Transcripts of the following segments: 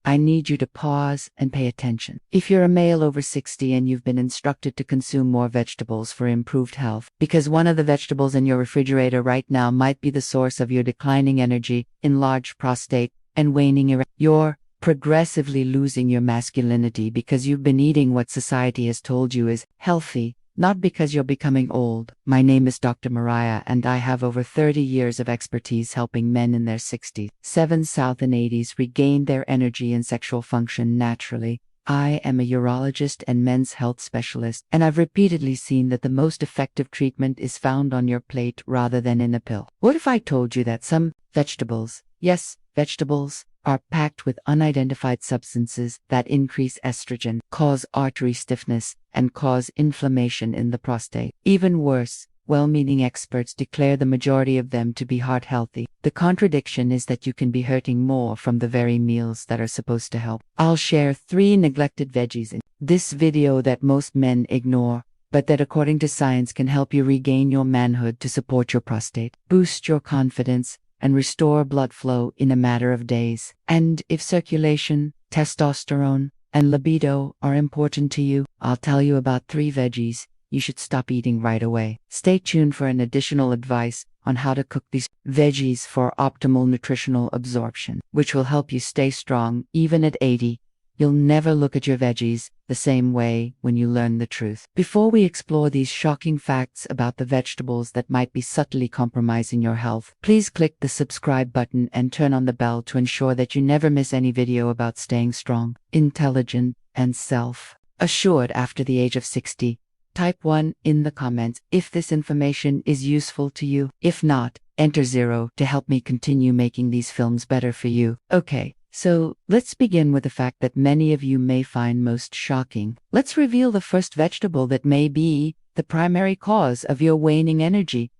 I need you to pause and pay attention. If you're a male over 60 and you've been instructed to consume more vegetables for improved health, because one of the vegetables in your refrigerator right now might be the source of your declining energy, enlarged prostate, and waning you're progressively losing your masculinity because you've been eating what society has told you is healthy, not because you're becoming old. My name is Dr. Mariah, and I have over 30 years of expertise helping men in their 60s, 7 South and 80s regain their energy and sexual function naturally. I am a urologist and men's health specialist, and I've repeatedly seen that the most effective treatment is found on your plate rather than in a pill. What if I told you that some vegetables, yes, vegetables, are packed with unidentified substances that increase estrogen, cause artery stiffness, and cause inflammation in the prostate? Even worse, well-meaning experts declare the majority of them to be heart healthy. The contradiction is that you can be hurting more from the very meals that are supposed to help. I'll share 3 neglected veggies in this video that most men ignore, but that according to science can help you regain your manhood to support your prostate, boost your confidence, and restore blood flow in a matter of days. And if circulation, testosterone, and libido are important to you, I'll tell you about 3 veggies you should stop eating right away. Stay tuned for an additional advice on how to cook these veggies for optimal nutritional absorption, which will help you stay strong even at 80. You'll never look at your veggies the same way when you learn the truth. Before we explore these shocking facts about the vegetables that might be subtly compromising your health, please click the subscribe button and turn on the bell to ensure that you never miss any video about staying strong, intelligent, and self-assured after the age of 60. Type 1 in the comments if this information is useful to you. If not, enter 0 to help me continue making these films better for you. Okay. So, let's begin with the fact that many of you may find most shocking. Let's reveal the first vegetable that may be the primary cause of your waning energy.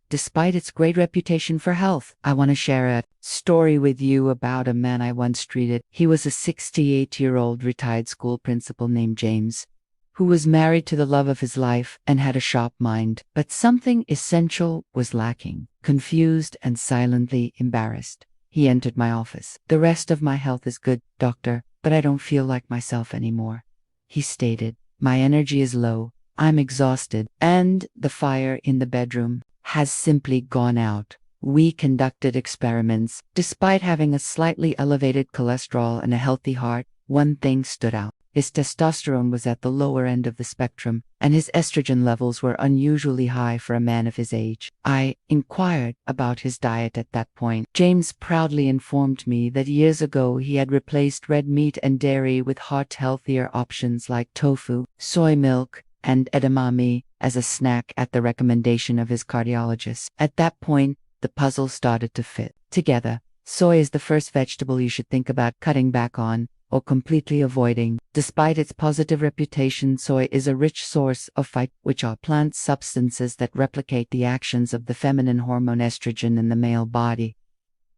Despite its great reputation for health, I want to share a story with you about a man I once treated. He was a 68-year-old retired school principal named James, who was married to the love of his life and had a sharp mind. But something essential was lacking. Confused and silently embarrassed, he entered my office. "The rest of my health is good, doctor, but I don't feel like myself anymore," he stated. "My energy is low, I'm exhausted, and the fire in the bedroom has simply gone out." We conducted experiments. Despite having a slightly elevated cholesterol and a healthy heart, one thing stood out. His testosterone was at the lower end of the spectrum, and his estrogen levels were unusually high for a man of his age. I inquired about his diet at that point. James proudly informed me that years ago he had replaced red meat and dairy with heart-healthier options like tofu, soy milk, and edamame as a snack at the recommendation of his cardiologist. At that point, the puzzle started to fit together. Soy is the first vegetable you should think about cutting back on or completely avoiding. Despite its positive reputation, soy is a rich source of phytoestrogens, which are plant substances that replicate the actions of the feminine hormone estrogen in the male body.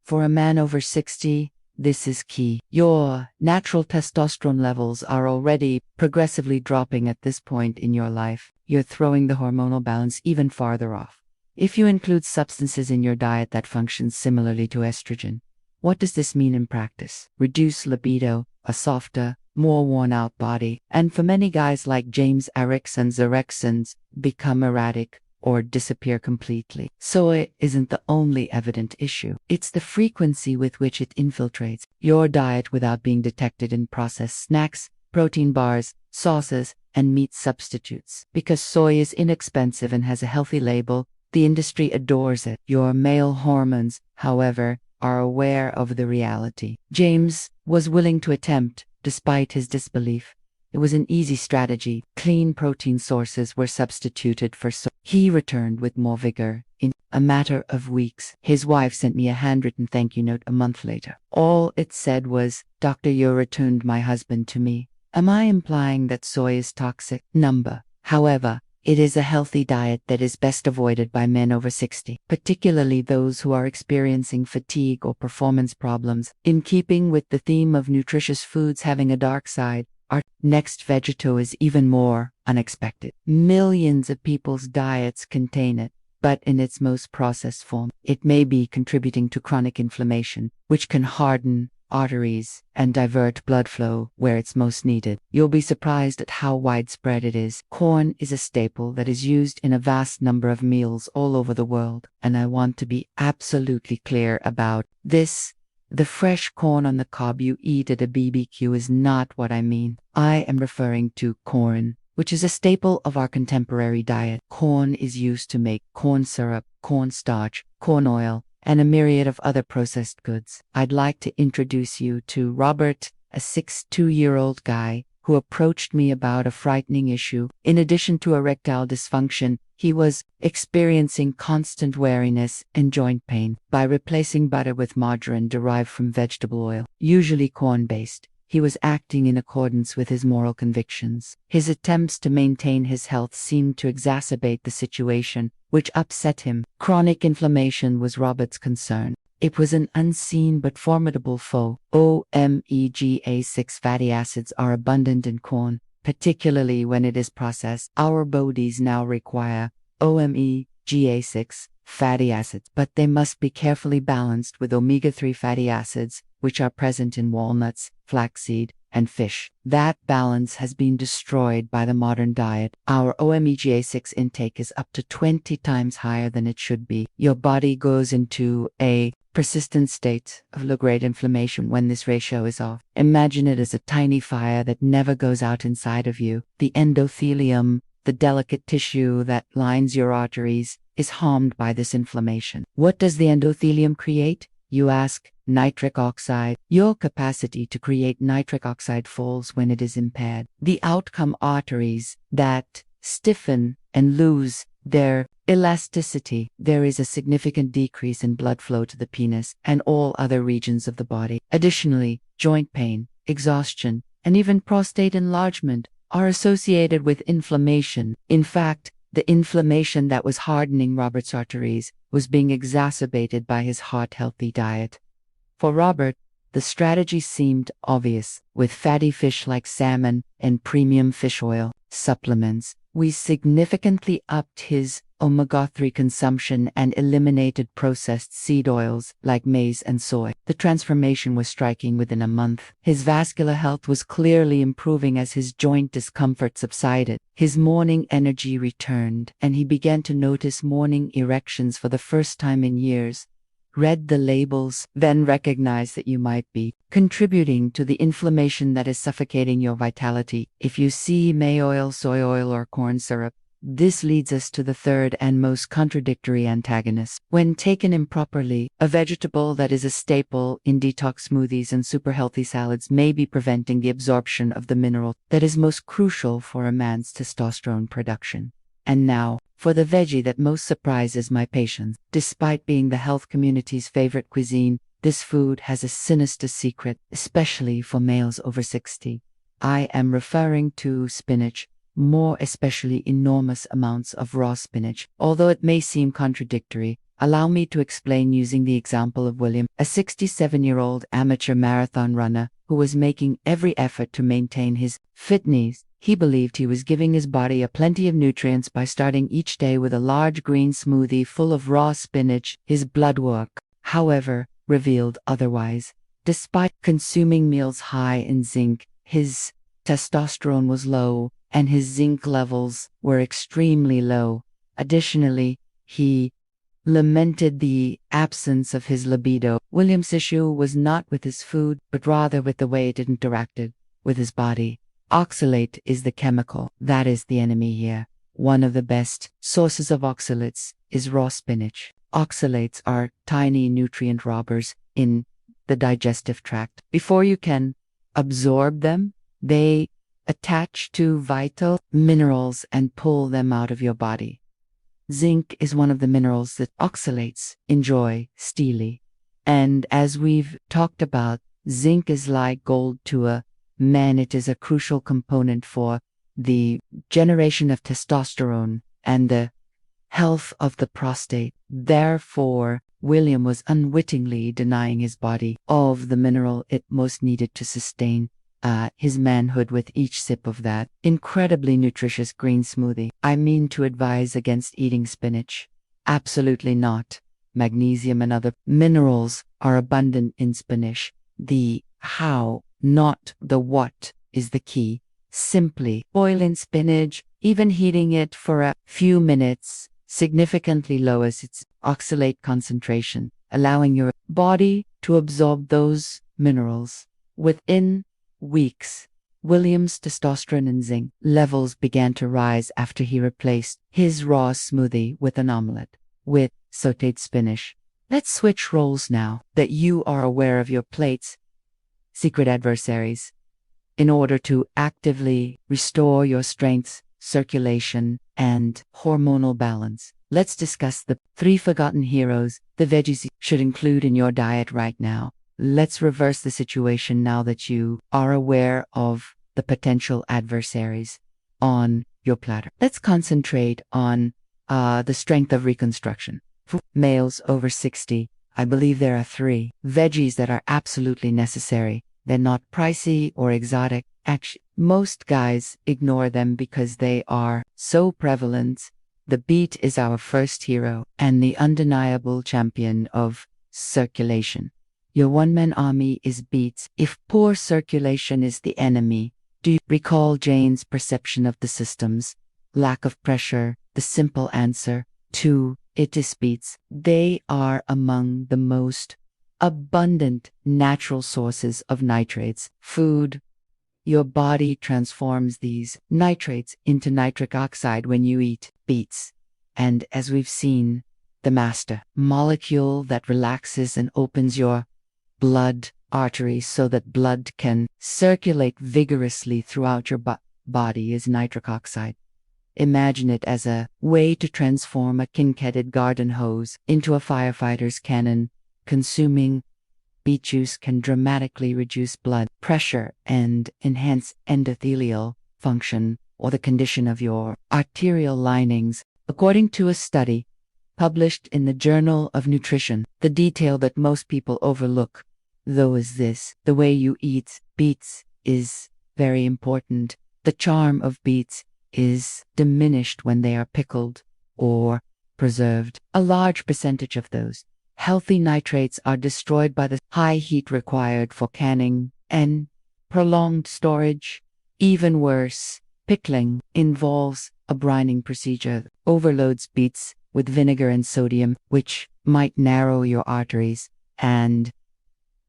For a man over 60, this is key. Your natural testosterone levels are already progressively dropping at this point in your life. You're throwing the hormonal balance even farther off. If you include substances in your diet that function similarly to estrogen, what does this mean in practice? Reduced libido, a softer, more worn-out body, and for many guys like James, erections become erratic or disappear completely. Soy isn't the only evident issue. It's the frequency with which it infiltrates your diet without being detected in processed snacks, protein bars, sauces, and meat substitutes. Because soy is inexpensive and has a healthy label, the industry adores it. Your male hormones, however, are aware of the reality. James was willing to attempt, despite his disbelief. It was an easy strategy. Clean protein sources were substituted for soy. He returned with more vigor. In a matter of weeks, his wife sent me a handwritten thank you note a month later. All it said was, "Doctor, you returned my husband to me." Am I implying that soy is toxic? However, it is a healthy diet that is best avoided by men over 60, particularly those who are experiencing fatigue or performance problems. In keeping with the theme of nutritious foods having a dark side, our next vegetable is even more unexpected. Millions of people's diets contain it, but in its most processed form, it may be contributing to chronic inflammation, which can harden arteries and divert blood flow where it's most needed. You'll be surprised at how widespread it is. Corn is a staple that is used in a vast number of meals all over the world, and I want to be absolutely clear about this. The fresh corn on the cob you eat at a BBQ is not what I mean. I am referring to corn, which is a staple of our contemporary diet. Corn is used to make corn syrup, cornstarch, corn oil, and a myriad of other processed goods. I'd like to introduce you to Robert, a 62-year-old guy who approached me about a frightening issue. In addition to erectile dysfunction, he was experiencing constant weariness and joint pain. By replacing butter with margarine derived from vegetable oil, usually corn-based, he was acting in accordance with his moral convictions. His attempts to maintain his health seemed to exacerbate the situation, which upset him. Chronic inflammation was Robert's concern. It was an unseen but formidable foe. Omega-6 fatty acids are abundant in corn, particularly when it is processed. Our bodies now require omega-6 fatty acids, but they must be carefully balanced with omega-3 fatty acids, which are present in walnuts, flaxseed, and fish. That balance has been destroyed by the modern diet. Our omega-6 intake is up to 20 times higher than it should be. Your body goes into a persistent state of low-grade inflammation when this ratio is off. Imagine it as a tiny fire that never goes out inside of you. The endothelium, the delicate tissue that lines your arteries, is harmed by this inflammation. What does the endothelium create? You ask. Nitric oxide. Your capacity to create nitric oxide falls when it is impaired. The outcome arteries that stiffen and lose their elasticity. There is a significant decrease in blood flow to the penis and all other regions of the body. Additionally, joint pain, exhaustion, and even prostate enlargement are associated with inflammation. In fact, the inflammation that was hardening Robert's arteries was being exacerbated by his heart-healthy diet. For Robert, the strategy seemed obvious. With fatty fish like salmon and premium fish oil supplements, we significantly upped his omega-3 consumption and eliminated processed seed oils like maize and soy. The transformation was striking within a month. His vascular health was clearly improving as his joint discomfort subsided. His morning energy returned, and he began to notice morning erections for the first time in years. Read the labels, then recognize that you might be contributing to the inflammation that is suffocating your vitality. If you see maize oil, soy oil, or corn syrup, this leads us to the third and most contradictory antagonist. When taken improperly, a vegetable that is a staple in detox smoothies and super healthy salads may be preventing the absorption of the mineral that is most crucial for a man's testosterone production. And now, for the veggie that most surprises my patients. Despite being the health community's favorite cuisine, this food has a sinister secret, especially for males over 60. I am referring to spinach, more especially enormous amounts of raw spinach. Although it may seem contradictory, allow me to explain using the example of William, a 67-year-old amateur marathon runner who was making every effort to maintain his fitness. He believed he was giving his body a plenty of nutrients by starting each day with a large green smoothie full of raw spinach. His blood work, however, revealed otherwise. Despite consuming meals high in zinc, his testosterone was low, and his zinc levels were extremely low. Additionally, he lamented the absence of his libido. William's issue was not with his food, but rather with the way it interacted with his body. Oxalate is the chemical that is the enemy here. One of the best sources of oxalates is raw spinach. Oxalates are tiny nutrient robbers in the digestive tract. Before you can absorb them, they attach to vital minerals and pull them out of your body. Zinc is one of the minerals that oxalates enjoy steely. And as we've talked about, zinc is like gold to a man. It is a crucial component for the generation of testosterone and the health of the prostate. Therefore, William was unwittingly denying his body of the mineral it most needed to sustain his manhood with each sip of that incredibly nutritious green smoothie. I mean to advise against eating spinach. Absolutely not. Magnesium and other minerals are abundant in spinach, The how, not the what, is the key. Simply boiling spinach, even heating it for a few minutes, significantly lowers its oxalate concentration, allowing your body to absorb those minerals. Within weeks, William's testosterone and zinc levels began to rise after he replaced his raw smoothie with an omelette with sautéed spinach. Let's switch roles now that you are aware of your plate's secret adversaries. In order to actively restore your strength, circulation, and hormonal balance, let's discuss the 3 forgotten heroes the veggies should include in your diet right now. Let's reverse the situation now that you are aware of the potential adversaries on your platter. Let's concentrate on the strength of reconstruction. For males over 60, I believe there are 3 veggies that are absolutely necessary. They're not pricey or exotic. Actually, most guys ignore them because they are so prevalent. The beet is our first hero and the undeniable champion of circulation. Your one-man army is beets. If poor circulation is the enemy, do you recall Jane's perception of the systems? Lack of pressure, the simple answer to it is beets. They are among the most abundant natural sources of nitrates. Food. Your body transforms these nitrates into nitric oxide when you eat beets. And as we've seen, the master molecule that relaxes and opens your blood arteries so that blood can circulate vigorously throughout your body is nitric oxide. Imagine it as a way to transform a kinketed garden hose into a firefighter's cannon. Consuming beet juice can dramatically reduce blood pressure and enhance endothelial function, or the condition of your arterial linings. According to a study published in the Journal of Nutrition, the detail that most people overlook, though, is this: the way you eat beets is very important. The charm of beets is diminished when they are pickled or preserved. A large percentage of those healthy nitrates are destroyed by the high heat required for canning and prolonged storage. Even worse, pickling involves a brining procedure, overloads beets with vinegar and sodium, which might narrow your arteries and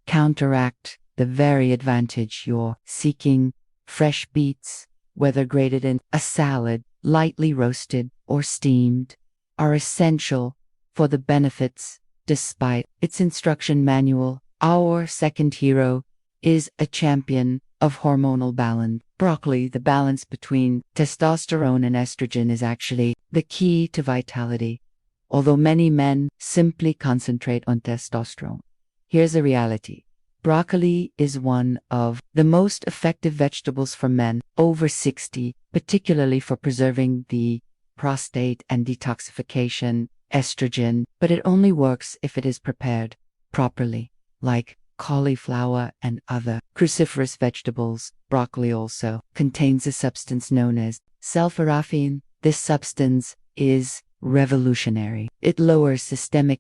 counteract the very advantage you're seeking. Fresh beets, whether grated in a salad, lightly roasted, or steamed, are essential for the benefits. Despite its instruction manual, our second hero is a champion of hormonal balance. Broccoli, the balance between testosterone and estrogen, is actually the key to vitality. Although many men simply concentrate on testosterone, here's the reality. Broccoli is one of the most effective vegetables for men over 60, particularly for preserving the prostate and detoxification estrogen, but it only works if it is prepared properly. Like cauliflower and other cruciferous vegetables, broccoli also contains a substance known as sulforaphane. This substance is revolutionary. It lowers systemic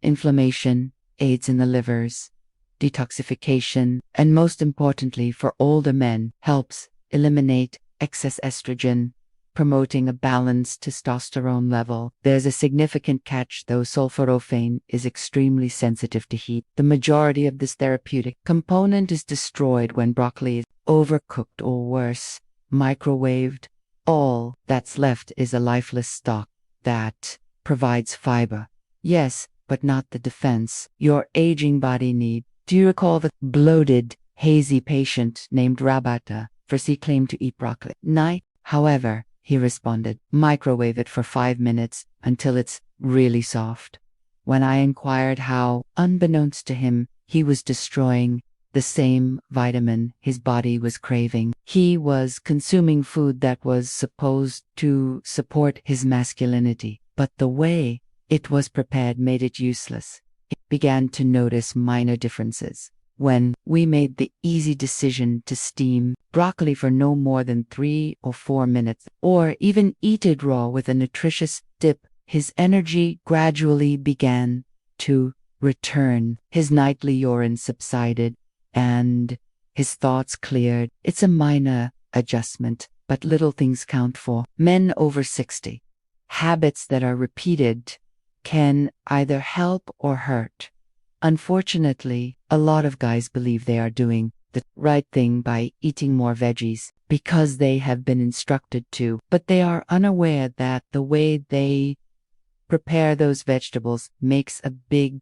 inflammation, aids in the liver's detoxification, and most importantly for older men, helps eliminate excess estrogen, promoting a balanced testosterone level. There's a significant catch though: sulforaphane is extremely sensitive to heat. The majority of this therapeutic component is destroyed when broccoli is overcooked or worse, microwaved. All that's left is a lifeless stalk that provides fiber. Yes, but not the defense your aging body needs. Do you recall the bloated, hazy patient named Rabata? First he claimed to eat broccoli. However, he responded, microwave it for 5 minutes until it's really soft. When I inquired how, unbeknownst to him, he was destroying the same vitamin his body was craving. He was consuming food that was supposed to support his masculinity, but the way it was prepared made it useless. He began to notice minor differences. When we made the easy decision to steam broccoli for no more than 3 or 4 minutes, or even eat it raw with a nutritious dip, his energy gradually began to return. His nightly urine subsided, and his thoughts cleared. It's a minor adjustment, but little things count for men over 60. Habits that are repeated can either help or hurt. Unfortunately, a lot of guys believe they are doing the right thing by eating more veggies because they have been instructed to, but they are unaware that the way they prepare those vegetables makes a big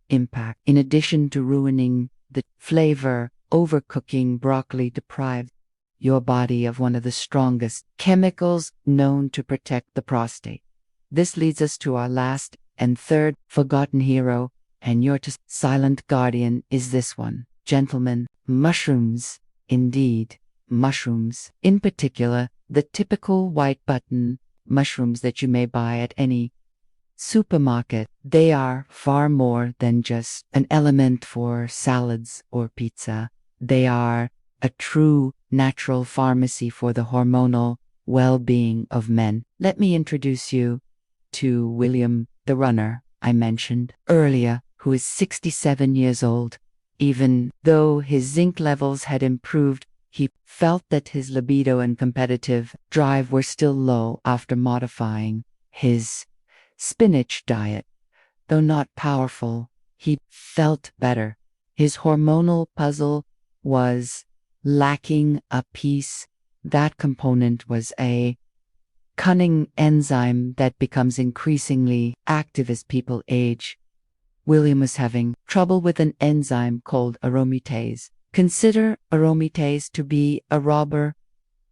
impact. In addition to ruining the flavor, overcooking broccoli deprives your body of one of the strongest chemicals known to protect the prostate. This leads us to our last and third forgotten hero, and your silent guardian is this one. Gentlemen, mushrooms. Indeed, mushrooms. In particular, the typical white button mushrooms that you may buy at any supermarket. They are far more than just an element for salads or pizza. They are a true natural pharmacy for the hormonal well-being of men. Let me introduce you to William, the runner I mentioned earlier, who is 67 years old. Even though his zinc levels had improved, he felt that his libido and competitive drive were still low after modifying his spinach diet. Though not powerful, he felt better. His hormonal puzzle was lacking a piece. That component was a cunning enzyme that becomes increasingly active as people age. William was having trouble with an enzyme called aromatase. Consider aromatase to be a robber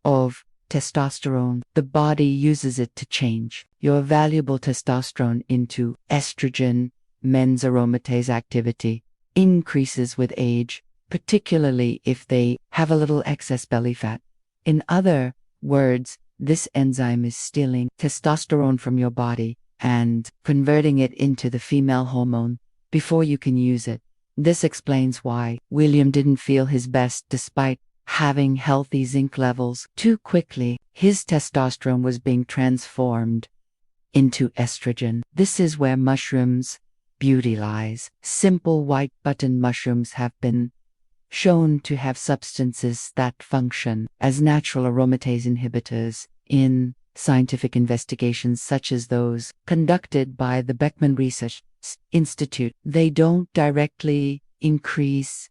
of testosterone. The body uses it to change your valuable testosterone into estrogen. Men's aromatase activity increases with age, particularly if they have a little excess belly fat. In other words, this enzyme is stealing testosterone from your body and converting it into the female hormone before you can use it. This explains why William didn't feel his best despite having healthy zinc levels. Too quickly, his testosterone was being transformed into estrogen. This is where mushrooms' beauty lies. Simple white button mushrooms have been shown to have substances that function as natural aromatase inhibitors in scientific investigations such as those conducted by the Beckman Research Institute. They don't directly increase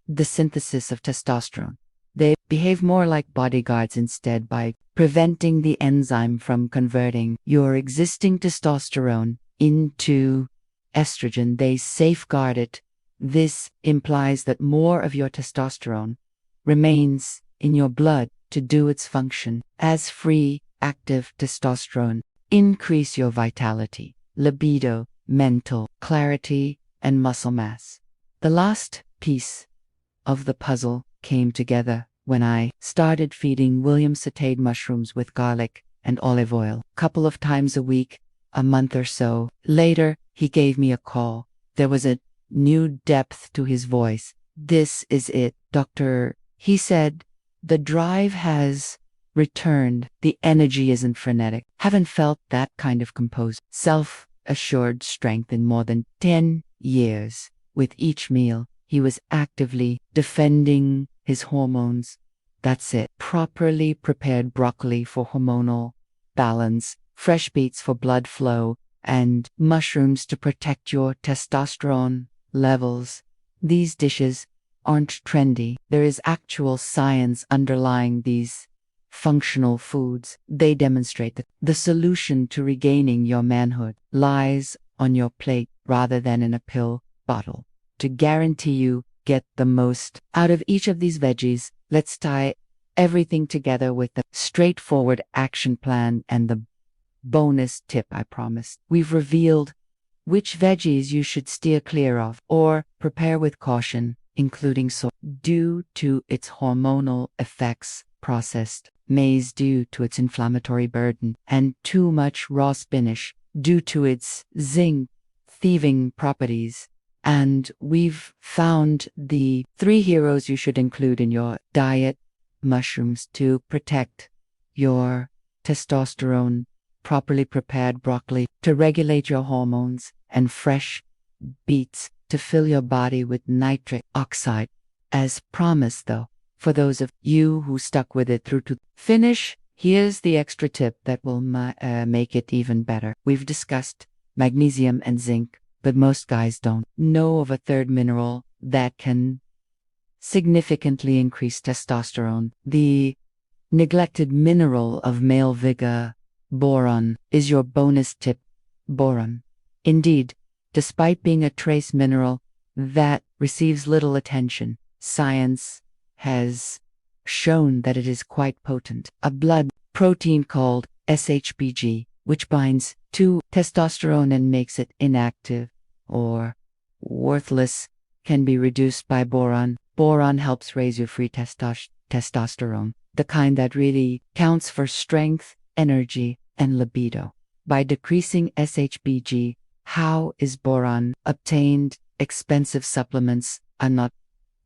the synthesis of testosterone. They behave more like bodyguards instead by preventing the enzyme from converting your existing testosterone into estrogen. They safeguard it. This implies that more of your testosterone remains in your blood to do its function as free, active testosterone. Increase your vitality, libido, mental clarity, and muscle mass. The last piece of the puzzle came together when I started feeding William sauteed mushrooms with garlic and olive oil a couple of times a week. A month or so later, he gave me a call. There was a new depth to his voice. "This is it, doctor," he said. "The drive has returned. The energy isn't frenetic. Haven't felt that kind of composed, self-assured strength in more than 10 years. With each meal, he was actively defending his hormones. That's it. Properly prepared broccoli for hormonal balance, fresh beets for blood flow, and mushrooms to protect your testosterone levels. These dishes aren't trendy. There is actual science underlying these functional foods. They demonstrate that the solution to regaining your manhood lies on your plate rather than in a pill bottle. To guarantee you get the most out of each of these veggies, let's tie everything together with the straightforward action plan and the bonus tip I promised. We've revealed which veggies you should steer clear of or prepare with caution, including soy due to its hormonal effects, processed maize due to its inflammatory burden, and too much raw spinach due to its zinc thieving properties. And we've found the 3 heroes you should include in your diet: mushrooms to protect your testosterone, properly prepared broccoli to regulate your hormones, and fresh beets to fill your body with nitric oxide As promised though, for those of you who stuck with it through to finish, here's the extra tip that will make it even better. We've discussed magnesium and zinc, but most guys don't know of a third mineral that can significantly increase testosterone. The neglected mineral of male vigor, boron, is your bonus tip. Boron. Indeed, despite being a trace mineral that receives little attention, science has shown that it is quite potent. A blood protein called SHBG, which binds to testosterone and makes it inactive or worthless, can be reduced by boron. Boron helps raise your free testosterone, the kind that really counts for strength, energy, and libido. By decreasing SHBG, how is boron obtained? Expensive supplements are not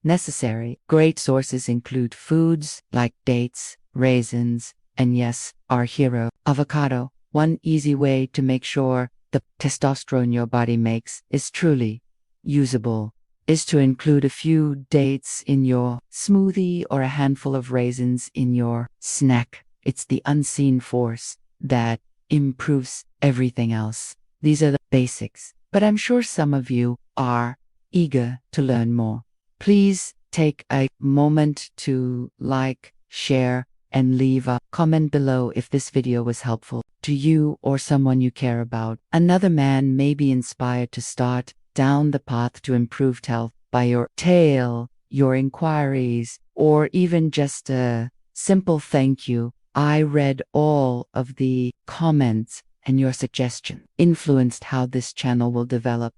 necessary. Great sources include foods like dates, raisins, and yes, our hero, avocado. One easy way to make sure the testosterone your body makes is truly usable is to include a few dates in your smoothie or a handful of raisins in your snack. It's the unseen force that improves everything else. These are the basics, but I'm sure some of you are eager to learn more. Please take a moment to like, share, and leave a comment below if this video was helpful to you or someone you care about. Another man may be inspired to start down the path to improved health by your tale, your inquiries, or even just a simple thank you. I read all of the comments, and your suggestion influenced how this channel will develop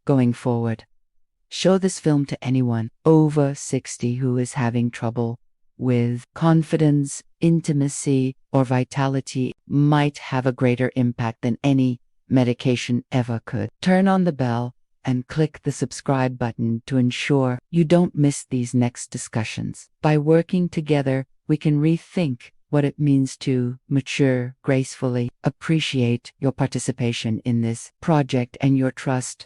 going forward. Show this film to anyone over 60 who is having trouble with confidence, intimacy, or vitality. Might have a greater impact than any medication ever could. Turn on the bell and click the subscribe button to ensure you don't miss these next discussions. By working together, we can rethink what it means to mature gracefully. Appreciate your participation in this project and your trust